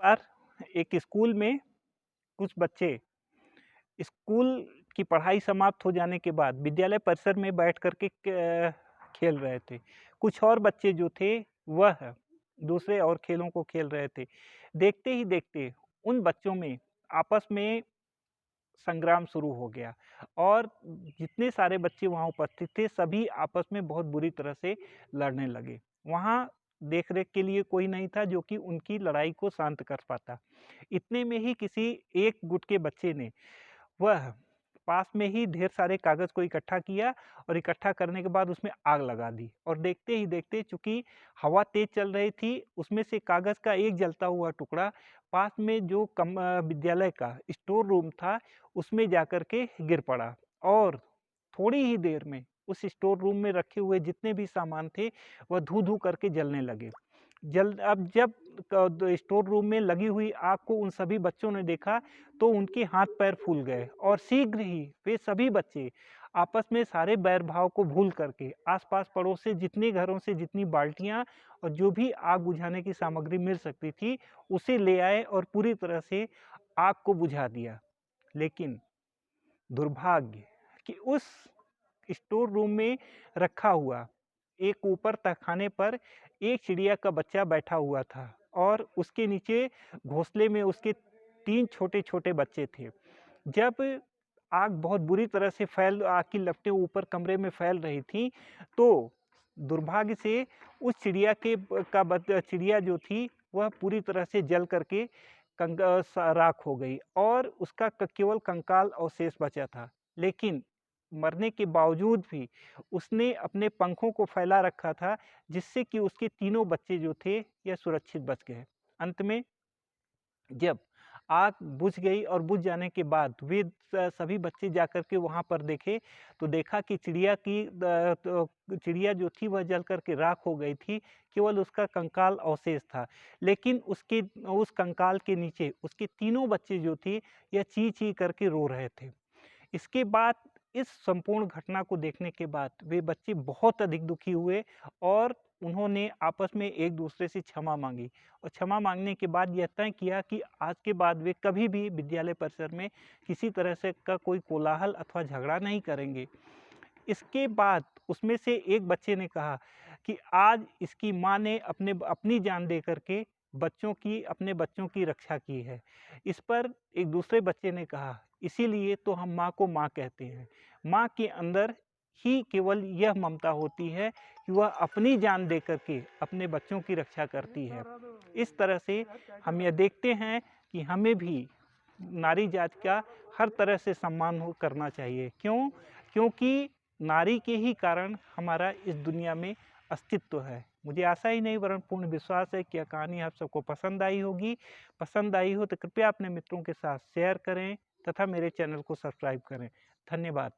बार एक स्कूल में कुछ बच्चे स्कूल की पढ़ाई समाप्त हो जाने के बाद विद्यालय परिसर में बैठ कर के खेल रहे थे। कुछ और बच्चे जो थे वह दूसरे और खेलों को खेल रहे थे। देखते ही देखते उन बच्चों में आपस में संग्राम शुरू हो गया और जितने सारे बच्चे वहाँ उपस्थित थे सभी आपस में बहुत बुरी तरह से लड़ने लगे। वहाँ देख-रेख के लिए कोई नहीं था जो कि उनकी लड़ाई को शांत कर पाता। इतने में ही किसी एक गुट के बच्चे ने वह पास में ही ढेर सारे कागज़ को इकट्ठा किया और इकट्ठा करने के बाद उसमें आग लगा दी और देखते ही देखते चूँकि हवा तेज़ चल रही थी, उसमें से कागज़ का एक जलता हुआ टुकड़ा पास में जो विद्यालय का स्टोर रूम था, उसमें जाकर के गिर पड़ा और थोड़ी ही देर में उस स्टोर रूम में रखे हुए जितने भी सामान थे, वह धू-धू करके जलने लगे। अब जब स्टोर रूम में लगी हुई आग को उन सभी बच्चों ने देखा तो उनके हाथ-पैर फूल गए और शीघ्र ही वे सभी बच्चे आपस में सारे बैर भाव को भूल करके आस-पास पड़ोस से जितने घरों से जितनी बाल्टियाँ और जो भी आग बुझाने की सामग्री मिल सकती थी, उसे ले आए और पूरी तरह से आग को बुझा दिया। लेकिन दुर्भाग्य कि उस स्टोर रूम में रखा हुआ एक ऊपर तहखाने पर एक चिड़िया का बच्चा बैठा हुआ था और उसके नीचे घोंसले में उसके 3 छोटे-छोटे बच्चे थे। जब आग बहुत बुरी तरह से आग की लपटें ऊपर कमरे में फैल रही थीं, तो दुर्भाग्य से उस चिड़िया के ब का बच चिड़िया जो थी, वह पूरी तरह से जल करके राख हो गई और उसका केवल कंकाल अवशेष बचा था। लेकिन मरने के बावजूद भी उसने अपने पंखों को फैला रखा था, जिससे कि उसके तीनों बच्चे जो थे, यह सुरक्षित बच गए। अंत में जब आग बुझ गई और बुझ जाने के बाद वे सभी बच्चे जाकर के वहाँ पर देखे, तो देखा कि चिड़िया जो थी वह जल कर के राख हो गई थी, केवल उसका कंकाल अवशेष था। लेकिन उस कंकाल के नीचे उसके तीनों बच्चे जो थे, यह ची-ची करके रो रहे थे। इसके बाद इस संपूर्ण घटना को देखने के बाद वे बच्चे बहुत अधिक दुखी हुए और उन्होंने आपस में एक-दूसरे से क्षमा माँगी और क्षमा माँगने के बाद यह तय किया कि आज के बाद वे कभी भी विद्यालय परिसर में किसी तरह से का कोई कोलाहल अथवा झगड़ा नहीं करेंगे। इसके बाद उसमें से एक बच्चे ने कहा कि आज इसकी माँ ने अपनी जान दे कर के अपने बच्चों की रक्षा की है। इस पर एक दूसरे बच्चे ने कहा, इसीलिए तो हम माँ को माँ कहते हैं। माँ के अंदर ही केवल यह ममता होती है कि वह अपनी जान दे कर के अपने बच्चों की रक्षा करती है। इस तरह से हम यह देखते हैं कि हमें भी नारी जाति का हर तरह से सम्मान करना चाहिए। क्यों? क्योंकि नारी के ही कारण हमारा इस दुनिया में अस्तित्व है। मुझे आशा ही नहीं वरन पूर्ण विश्वास है कि यह कहानी आप सबको पसंद आई होगी। पसंद आई हो तो कृपया अपने मित्रों के साथ शेयर करें तथा मेरे चैनल को सब्सक्राइब करें। धन्यवाद।